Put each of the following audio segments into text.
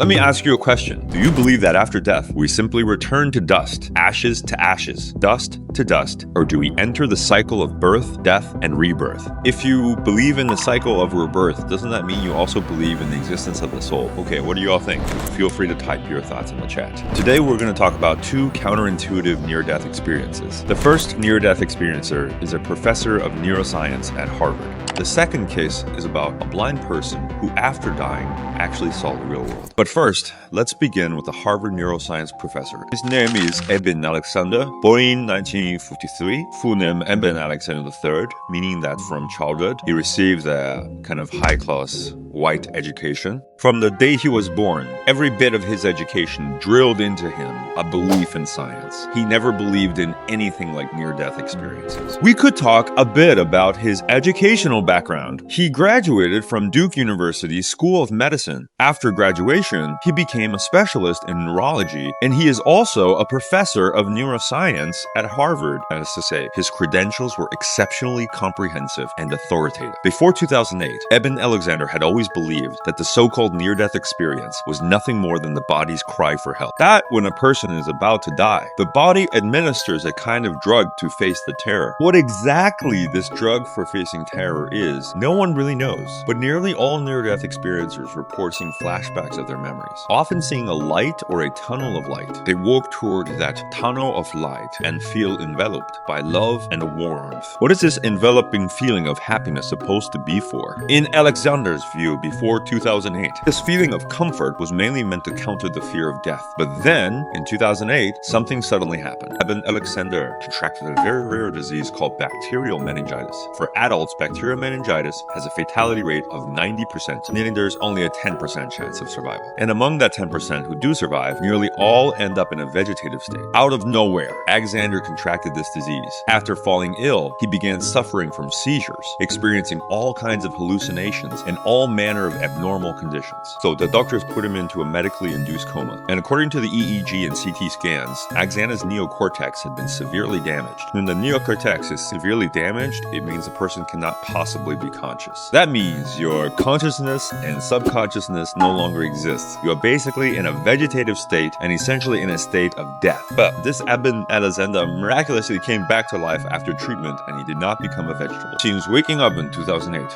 Let me ask you a question. Do you believe that after death, we simply return to dust, ashes to ashes, dust to dust, or do we enter the cycle of birth, death, and rebirth? If you believe in the cycle of rebirth, doesn't that mean you also believe in the existence of the soul? Okay, what do you all think? Feel free to type your thoughts in the chat. Today, we're going to talk about two counterintuitive near-death experiences. The first near-death experiencer is a professor of neuroscience at Harvard. The second case is about a blind person who, after dying, actually saw the real world. But first, let's begin with the Harvard neuroscience professor. His name is Eben Alexander, born in 1953, full name Eben Alexander III, meaning that from childhood, he received a kind of high-class white education. From the day he was born, every bit of his education drilled into him a belief in science. He never believed in anything like near-death experiences. We could talk a bit about his educational background. He graduated from Duke University School of Medicine. After graduation, he became a specialist in neurology, and he is also a professor of neuroscience at Harvard. That is to say, his credentials were exceptionally comprehensive and authoritative. Before 2008, Eben Alexander had always believed that the so-called near-death experience was nothing more than the body's cry for help. That when a person is about to die, the body administers a kind of drug to face the terror. What exactly this drug for facing terror is, no one really knows, but nearly all near-death experiencers report seeing flashbacks of their memories, often seeing a light or a tunnel of light. They walk toward that tunnel of light and feel enveloped by love and warmth. What is this enveloping feeling of happiness supposed to be for? In Alexander's view, before 2008, this feeling of comfort was mainly meant to counter the fear of death. But then, in 2008, something suddenly happened. Eben Alexander contracted a very rare disease called bacterial meningitis. For adults, bacterial meningitis has a fatality rate of 90%, meaning there's only a 10% chance of survival. And among that 10% who do survive, nearly all end up in a vegetative state. Out of nowhere, Alexander contracted this disease. After falling ill, he began suffering from seizures, experiencing all kinds of hallucinations and all manner of abnormal conditions. So the doctors put him into a medically induced coma. And according to the EEG and CT scans, Alexander's neocortex had been severely damaged. When the neocortex is severely damaged, it means the person cannot possibly be conscious. That means your consciousness and subconsciousness no longer exists. You are basically in a vegetative state and essentially in a state of death. But this Eben Alexander miraculously came back to life after treatment, and he did not become a vegetable. Since waking up in 2008,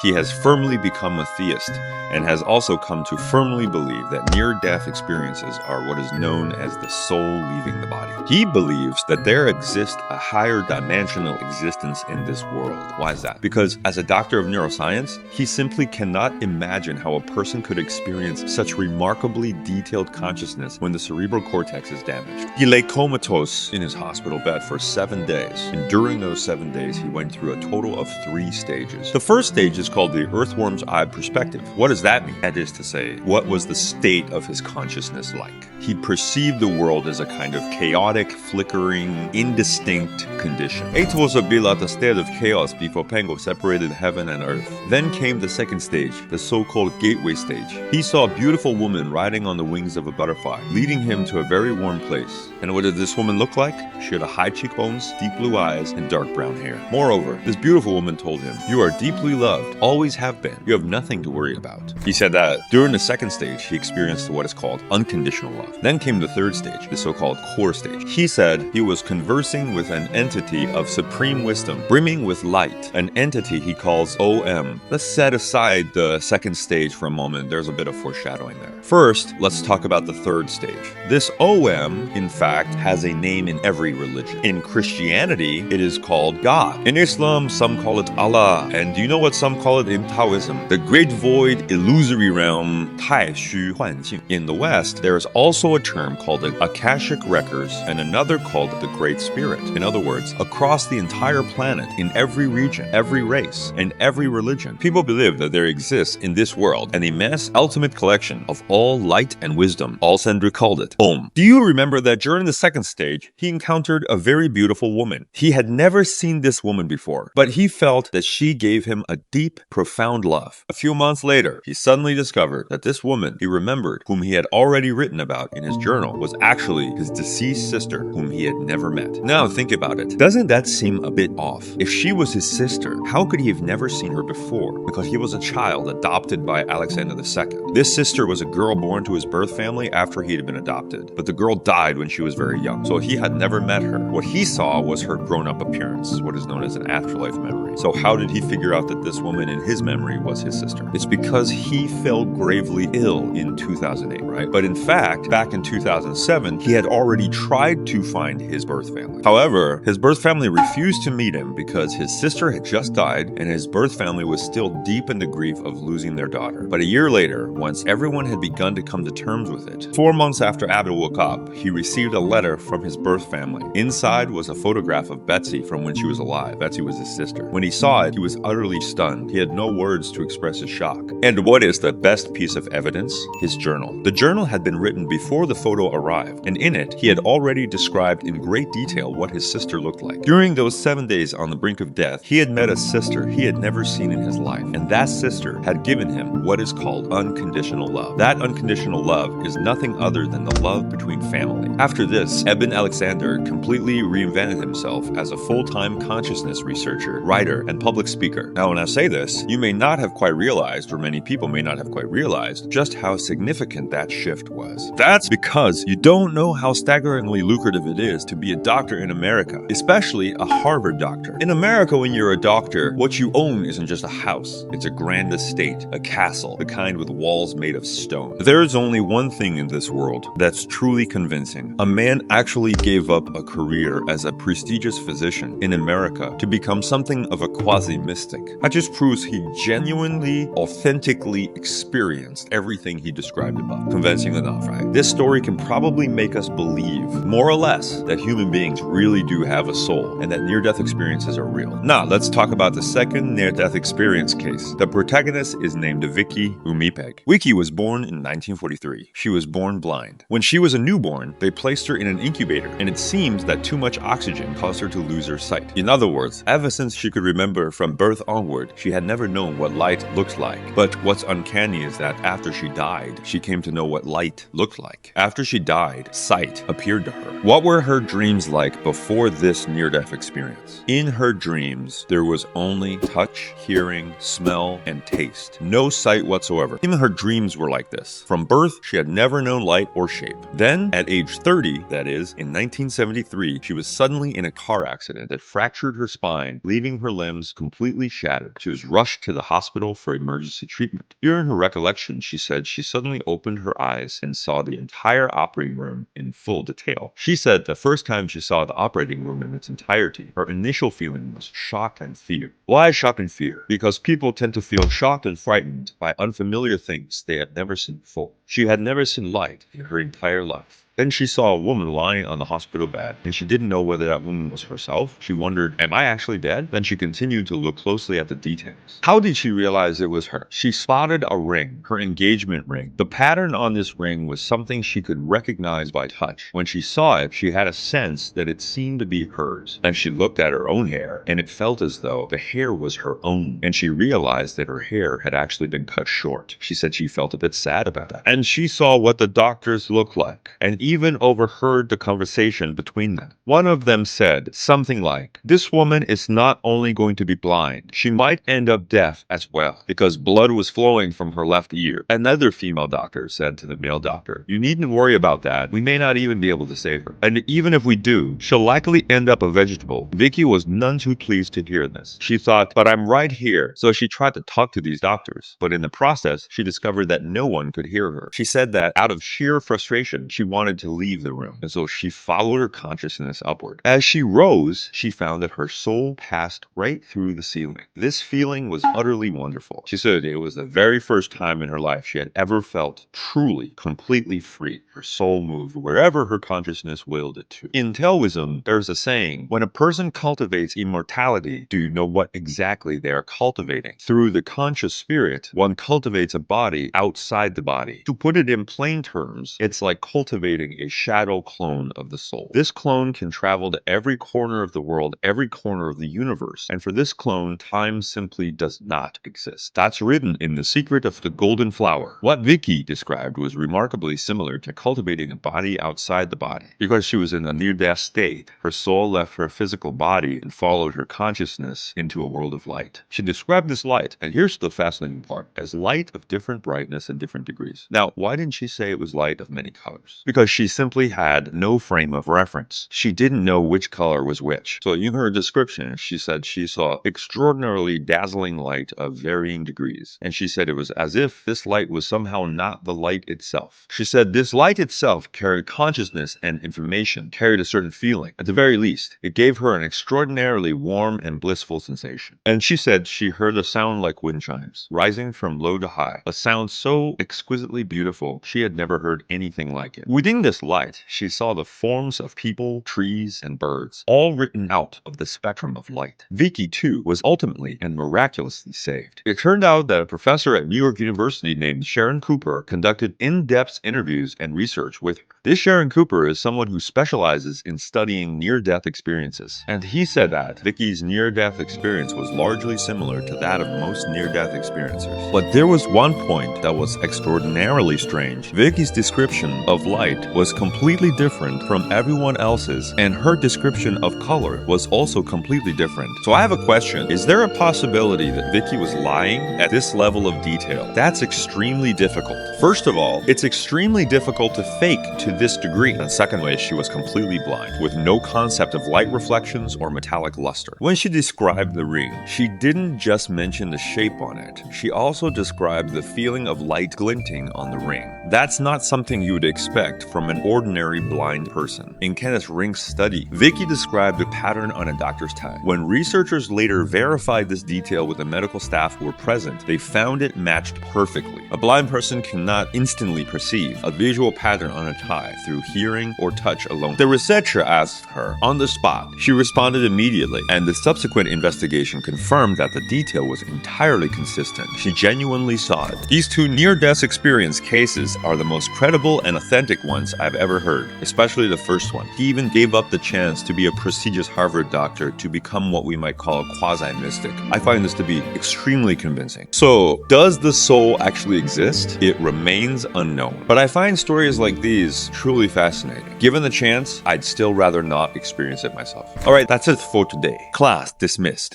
he has firmly become a theist and has also come to firmly believe that near-death experiences are what is known as the soul leaving the body. He believes that there exists a higher dimensional existence in this world. Why is that? Because as a doctor of neuroscience, he simply cannot imagine how a person could experience such remarkably detailed consciousness when the cerebral cortex is damaged. He lay comatose in his hospital bed for 7 days, and during those 7 days, he went through a total of 3 stages. The first stage is called the earthworm's eye perspective. What does that mean? That is to say, what was the state of his consciousness like? He perceived the world as a kind of chaotic, flickering, indistinct condition. It was a bit like a state of chaos before Pango separated heaven and earth. Then came the second stage, the so-called gateway stage. He saw a beautiful woman riding on the wings of a butterfly, leading him to a very warm place. And what did this woman look like? She had high cheekbones, deep blue eyes, and dark brown hair. Moreover, this beautiful woman told him, "You are deeply loved, always have been. You have nothing to worry about." He said that during the second stage, he experienced what is called unconditional love. Then came the third stage, the so-called core stage. He said he was conversing with an entity of supreme wisdom, brimming with light, an entity he calls OM. Let's set aside the second stage for a moment. There's a bit of foreshadowing there. First, let's talk about the third stage. This OM, in fact, has a name in every religion. In Christianity, it is called God. In Islam, some call it Allah. And do you know what some call it in Taoism? The great void, illusory realm, 太虚幻境. In the West, there is also a term called the Akashic Records and another called the Great Spirit. In other words, across the entire planet, in every region, every race, and every religion, people believe that there exists in this world an immense ultimate collection of all light and wisdom. Alexander called it Om. Do you remember that during the second stage, he encountered a very beautiful woman? He had never seen this woman before, but he felt that she gave him a deep deep, profound love. A few months later, he suddenly discovered that this woman he remembered, whom he had already written about in his journal, was actually his deceased sister, whom he had never met. Now think about it. Doesn't that seem a bit off? If she was his sister, how could he have never seen her before? Because he was a child adopted by Alexander II. This sister was a girl born to his birth family after he had been adopted, but the girl died when she was very young, so he had never met her. What he saw was her grown-up appearance, what is known as an afterlife memory. So how did he figure out that this woman in his memory was his sister? It's because he fell gravely ill in 2008, right? But in fact, back in 2007, he had already tried to find his birth family. However, his birth family refused to meet him because his sister had just died and his birth family was still deep in the grief of losing their daughter. But a year later, once everyone had begun to come to terms with it, 4 months after Abel woke up, he received a letter from his birth family. Inside was a photograph of Betsy from when she was alive. Betsy was his sister. When he saw it, he was utterly stunned. He had no words to express his shock. And what is the best piece of evidence? His journal. The journal had been written before the photo arrived, and in it, he had already described in great detail what his sister looked like. During those 7 days on the brink of death, he had met a sister he had never seen in his life, and that sister had given him what is called unconditional love. That unconditional love is nothing other than the love between family. After this, Eben Alexander completely reinvented himself as a full-time consciousness researcher, writer, and public speaker. Now, when I say this, you may not have quite realized, or many people may not have quite realized, just how significant that shift was. That's because you don't know how staggeringly lucrative it is to be a doctor in America, especially a Harvard doctor. In America, when you're a doctor, what you own isn't just a house. It's a grand estate, a castle, the kind with walls made of stone. There's only one thing in this world that's truly convincing. A man actually gave up a career as a prestigious physician in America to become something of a quasi-mystic. That just proves he genuinely, authentically experienced everything he described above. Convincing enough, right? This story can probably make us believe, more or less, that human beings really do have a soul and that near-death experiences are real. Now, let's talk about the second near-death experience case. The protagonist is named Vicki Umipeg. Vicki was born in 1943. She was born blind. When she was a newborn, they placed her in an incubator, and it seems that too much oxygen caused her to lose her sight. In other words, ever since she could remember from birth onward, she had never known what light looked like. But what's uncanny is that after she died, she came to know what light looked like. After she died, sight appeared to her. What were her dreams like before this near-death experience? In her dreams, there was only touch, hearing, smell, and taste. No sight whatsoever. Even her dreams were like this. From birth, she had never known light or shape. Then, at age 30, that is, in 1973, she was suddenly in a car accident that fractured her spine, leaving her limbs completely shattered. She was rushed to the hospital for emergency treatment. During her recollection, she said she suddenly opened her eyes and saw the entire operating room in full detail. She said the first time she saw the operating room in its entirety, her initial feeling was shock and fear. Why shock and fear? Because people tend to feel shocked and frightened by unfamiliar things they had never seen before. She had never seen light in her entire life. Then she saw a woman lying on the hospital bed, and she didn't know whether that woman was herself. She wondered, am I actually dead? Then she continued to look closely at the details. How did she realize it was her? She spotted a ring, her engagement ring. The pattern on this ring was something she could recognize by touch. When she saw it, she had a sense that it seemed to be hers. Then she looked at her own hair, and it felt as though the hair was her own. And she realized that her hair had actually been cut short. She said she felt a bit sad about that. And she saw what the doctors looked like, and even overheard the conversation between them. One of them said something like, "This woman is not only going to be blind, she might end up deaf as well, because blood was flowing from her left ear." Another female doctor said to the male doctor, "You needn't worry about that. We may not even be able to save her. And even if we do, she'll likely end up a vegetable." Vicki was none too pleased to hear this. She thought, but I'm right here. So she tried to talk to these doctors. But in the process, she discovered that no one could hear her. She said that out of sheer frustration, she wanted to leave the room. And so she followed her consciousness upward. As she rose, she found that her soul passed right through the ceiling. This feeling was utterly wonderful. She said it was the very first time in her life she had ever felt truly, completely free. Her soul moved wherever her consciousness willed it to. In Taoism, there's a saying, when a person cultivates immortality, do you know what exactly they are cultivating? Through the conscious spirit, one cultivates a body outside the body. To put it in plain terms, it's like cultivating creating a shadow clone of the soul. This clone can travel to every corner of the world, every corner of the universe, and for this clone, time simply does not exist. That's written in The Secret of the Golden Flower. What Vicki described was remarkably similar to cultivating a body outside the body. Because she was in a near-death state, her soul left her physical body and followed her consciousness into a world of light. She described this light, and here's the fascinating part, as light of different brightness and different degrees. Now, why didn't she say it was light of many colors? Because she simply had no frame of reference. She didn't know which color was which. So in her description, she said she saw extraordinarily dazzling light of varying degrees. And she said it was as if this light was somehow not the light itself. She said this light itself carried consciousness and information, carried a certain feeling. At the very least, it gave her an extraordinarily warm and blissful sensation. And she said she heard a sound like wind chimes, rising from low to high, a sound so exquisitely beautiful she had never heard anything like it. Within this light, she saw the forms of people, trees, and birds, all written out of the spectrum of light. Vicki, too, was ultimately and miraculously saved. It turned out that a professor at New York University named Sharon Cooper conducted in-depth interviews and research with her. This Sharon Cooper is someone who specializes in studying near-death experiences, and he said that Vicki's near-death experience was largely similar to that of most near-death experiencers. But there was one point that was extraordinarily strange. Vicki's description of light was completely different from everyone else's, and her description of color was also completely different. So I have a question. Is there a possibility that Vicki was lying at this level of detail? That's extremely difficult. First of all, it's extremely difficult to fake to this degree. And secondly, she was completely blind, with no concept of light reflections or metallic luster. When she described the ring, she didn't just mention the shape on it. She also described the feeling of light glinting on the ring. That's not something you would expect from an ordinary blind person. In Kenneth Ring's study, Vicki described a pattern on a doctor's tag. When researchers later verified this detail with the medical staff who were present, they found it matched perfectly. A blind person cannot instantly perceive a visual pattern on a tie through hearing or touch alone. The researcher asked her on the spot. She responded immediately, and the subsequent investigation confirmed that the detail was entirely consistent. She genuinely saw it. These two near-death experience cases are the most credible and authentic ones I've ever heard, especially the first one. He even gave up the chance to be a prestigious Harvard doctor to become what we might call a quasi-mystic. I find this to be extremely convincing. So, does the soul actually exist? It remains unknown. But I find stories like these truly fascinating. Given the chance, I'd still rather not experience it myself. Alright, that's it for today. Class dismissed.